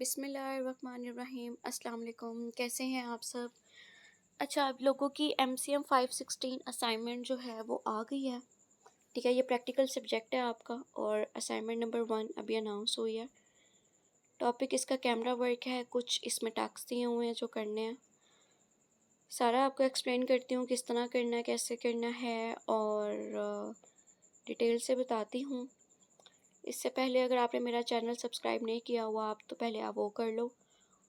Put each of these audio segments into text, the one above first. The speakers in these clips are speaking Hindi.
बिस्मिल्लाहिर्रहमानिर्रहीम। अस्सलाम वालेकुम। कैसे हैं आप सब? अच्छा, आप लोगों की MCM 516 असाइनमेंट जो है वो आ गई है। ठीक है, ये प्रैक्टिकल सब्जेक्ट है आपका और असाइनमेंट नंबर 1 अभी अनाउंस हुई है। टॉपिक इसका कैमरा वर्क है, कुछ इसमें टास्क दिए हुए हैं जो करने हैं। सारा आपको एक्सप्लेन करती हूँ किस तरह करना है, कैसे करना है और डिटेल से बताती हूँ। इससे पहले अगर आपने मेरा चैनल सब्सक्राइब नहीं किया हुआ आप तो पहले आप वो कर लो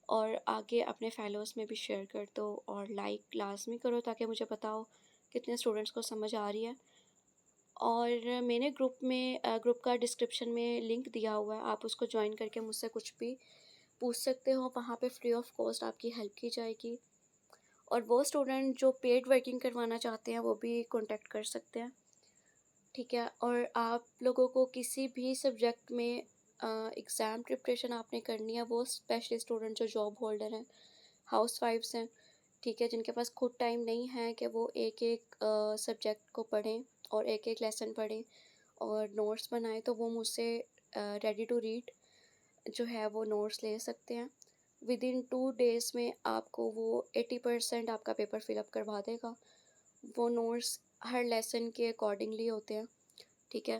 और आगे अपने फैलोज़ में भी शेयर कर दो और लाइक लाजमी करो ताकि मुझे पता हो कितने स्टूडेंट्स को समझ आ रही है। और मैंने ग्रुप का डिस्क्रिप्शन में लिंक दिया हुआ है, आप उसको ज्वाइन करके मुझसे कुछ भी पूछ सकते हो। वहाँ पे फ्री ऑफ कॉस्ट आपकी हेल्प की जाएगी और वो स्टूडेंट जो पेड वर्किंग करवाना चाहते हैं वो भी कॉन्टेक्ट कर सकते हैं। ठीक है, और आप लोगों को किसी भी सब्जेक्ट में एग्ज़ाम प्रिपरेशन आपने करनी है, वो स्पेशली स्टूडेंट जो जॉब होल्डर हैं, हाउस वाइफ्स हैं, ठीक है, जिनके पास खुद टाइम नहीं है कि वो एक एक सब्जेक्ट को पढ़ें और एक एक लेसन पढ़ें और नोट्स बनाएं, तो वो मुझसे रेडी टू रीड जो है वो नोट्स ले सकते हैं। विद इन 2 डेज़ में आपको वो 80% आपका पेपर फिलअप करवा देगा। वो नोट्स हर लेसन के अकॉर्डिंगली होते हैं, ठीक है,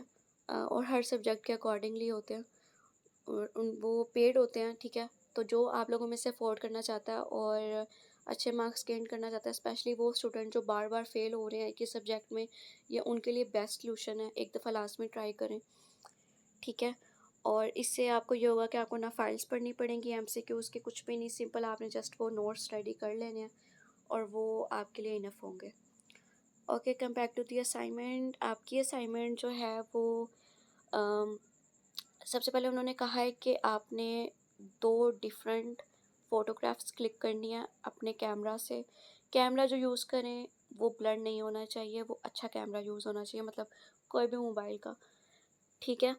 और हर सब्जेक्ट के अकॉर्डिंगली होते हैं और वो पेड होते हैं, ठीक है। तो जो आप लोगों में से अफोर्ड करना चाहता है और अच्छे मार्क्स गेन करना चाहता है, स्पेशली वो स्टूडेंट जो बार बार फेल हो रहे हैं एक ही सब्जेक्ट में, ये उनके लिए बेस्ट सलूशन है। एक दफ़ा लास्ट में ट्राई करें, ठीक है। और इससे आपको ये होगा कि आपको ना फाइल्स पढ़नी पड़ेंगी MCQs के, कुछ भी नहीं, सिंपल आपने जस्ट वो नोट्स रेडी कर लेने हैं और वो आपके लिए इनफ होंगे। Okay, come back to the assignment. आपकी असाइनमेंट जो है वो सबसे पहले उन्होंने कहा है कि आपने 2 डिफरेंट फ़ोटोग्राफ्स क्लिक करनी है अपने कैमरा से। कैमरा जो यूज़ करें वो ब्लर नहीं होना चाहिए, वो अच्छा कैमरा यूज़ होना चाहिए, मतलब कोई भी मोबाइल का, ठीक है।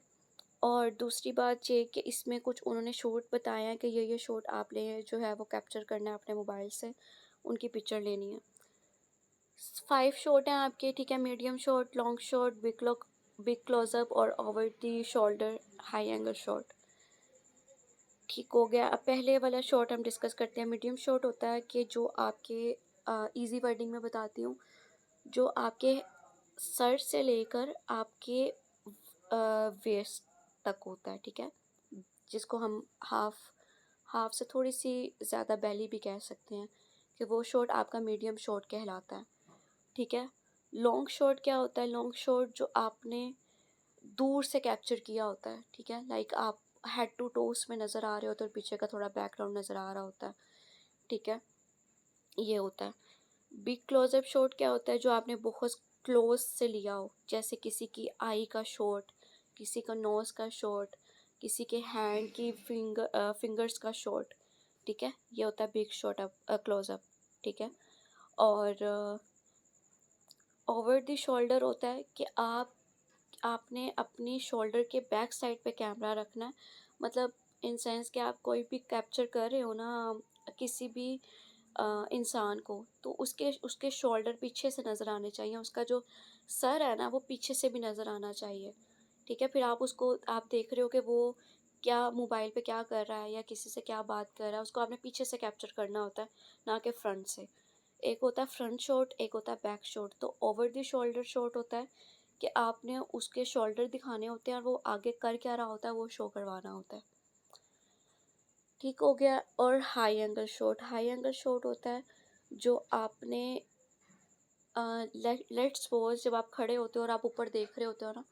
और दूसरी बात ये कि इसमें कुछ उन्होंने शॉट बताया है कि ये शॉट आपने जो है वो कैप्चर करना है अपने मोबाइल से, उनकी पिक्चर लेनी है। 5 शॉट हैं आपके, ठीक है, medium shot, long shot, big closeup और over the shoulder high angle shot. ठीक हो गया। अब पहले वाला शॉट हम डिस्कस करते हैं। मीडियम शॉट होता है कि जो आपके इजी वर्डिंग में बताती हूँ, जो आपके सर से लेकर आपके वेस्ट तक होता है, ठीक है, जिसको हम हाफ हाफ से थोड़ी सी ज़्यादा बेली भी कह सकते हैं, कि वो शॉट आपका मीडियम शॉट कहलाता है, ठीक है। लॉन्ग शॉट क्या होता है? लॉन्ग शॉट जो आपने दूर से कैप्चर किया होता है, ठीक है, लाइक आप हेड टू टोस में नज़र आ रहे होते हैं और पीछे का थोड़ा बैकग्राउंड नज़र आ रहा होता है, ठीक है, ये होता है। बिग क्लोजअप शॉट क्या होता है? जो आपने बहुत क्लोज से लिया हो, जैसे किसी की आई का शॉट, किसी का नोज़ का शॉट, किसी के हैंड की फिंगर्स का शॉट, ठीक है, ये होता है बिग शॉट अप क्लोजअप, ठीक है। और ओवर द शोल्डर होता है कि आपने अपनी शोल्डर के बैक साइड पे कैमरा रखना है, मतलब इन सेंस कि आप कोई भी कैप्चर कर रहे हो ना किसी भी इंसान को, तो उसके उसके शोल्डर पीछे से नज़र आने चाहिए, उसका जो सर है ना वो पीछे से भी नज़र आना चाहिए, ठीक है। फिर आप देख रहे हो कि वो क्या मोबाइल पे क्या कर रहा है या किसी से क्या बात कर रहा है, उसको आपने पीछे से कैप्चर करना होता है, ना कि फ्रंट से। एक होता है फ्रंट शॉट, एक होता है बैक शॉट। तो ओवर द शोल्डर शॉट होता है कि आपने उसके शोल्डर दिखाने होते हैं और वो आगे कर क्या रहा होता है वो शो करवाना होता है, ठीक हो गया। और high angle shot, high angle shot होता है जो आपने लेट्स सपोज जब आप खड़े होते हो और आप ऊपर देख रहे होते हो ना,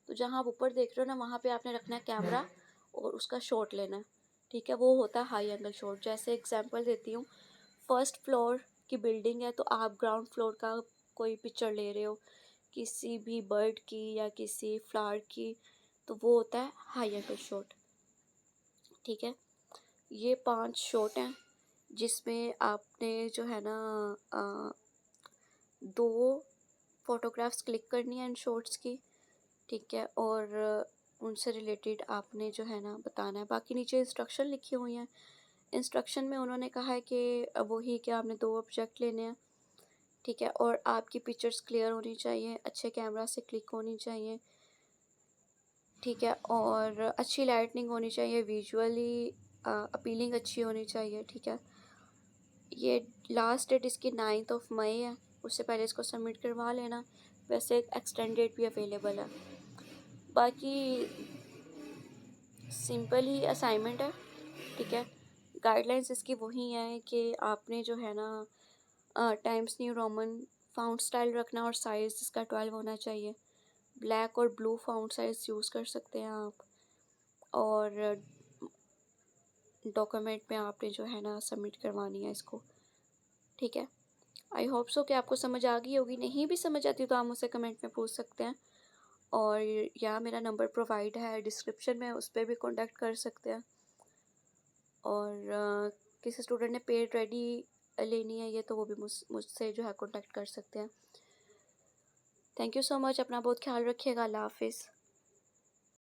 तो जहाँ आप ऊपर देख रहे हो ना वहाँ पे आपने रखना है कैमरा और उसका शॉट लेना है, ठीक है, वो होता है हाई एंगल शॉट। जैसे एग्जांपल देती हूँ, फर्स्ट फ्लोर की बिल्डिंग है तो आप ग्राउंड फ्लोर का कोई पिक्चर ले रहे हो किसी भी बर्ड की या किसी फ्लावर की, तो वो होता है हाई एंगल शॉट, ठीक है। ये 5 शॉट हैं जिसमें आपने जो है ना 2 फोटोग्राफ्स क्लिक करनी है इन शॉट्स की, ठीक है, और उनसे रिलेटेड आपने जो है ना बताना है। बाकी नीचे इंस्ट्रक्शन लिखी हुई हैं, इंस्ट्रक्शन में उन्होंने कहा है कि वही कि आपने 2 ऑब्जेक्ट लेने हैं, ठीक है, और आपकी पिक्चर्स क्लियर होनी चाहिए, अच्छे कैमरा से क्लिक होनी चाहिए, ठीक है, और अच्छी लाइटनिंग होनी चाहिए, विजुअली अपीलिंग अच्छी होनी चाहिए, ठीक है। ये लास्ट डेट इसकी 9 मई है, उससे पहले इसको सबमिट करवा लेना। वैसे एक्सटेंड डेट भी अवेलेबल है। बाकी सिंपल ही असाइनमेंट है, ठीक है। गाइडलाइंस इसकी वही हैं कि आपने जो है ना times new Roman fount style रखना और साइज़ इसका 12 होना चाहिए। ब्लैक और ब्लू फाउंट साइज़ यूज़ कर सकते हैं आप। और डॉक्यूमेंट में आपने जो है ना सबमिट करवानी है इसको, ठीक है। आई होप सो कि आपको समझ आ गई होगी। नहीं भी समझ आती तो आप मुझसे कमेंट में पूछ सकते हैं। और या मेरा नंबर प्रोवाइड है डिस्क्रिप्शन में, उस पर भी कांटेक्ट कर सकते हैं। और किसी स्टूडेंट ने पेड रेडी लेनी है ये, तो वो भी मुझसे जो है कांटेक्ट कर सकते हैं। Thank you so much. अपना बहुत ख्याल रखिएगा। अल्लाह हाफिज़।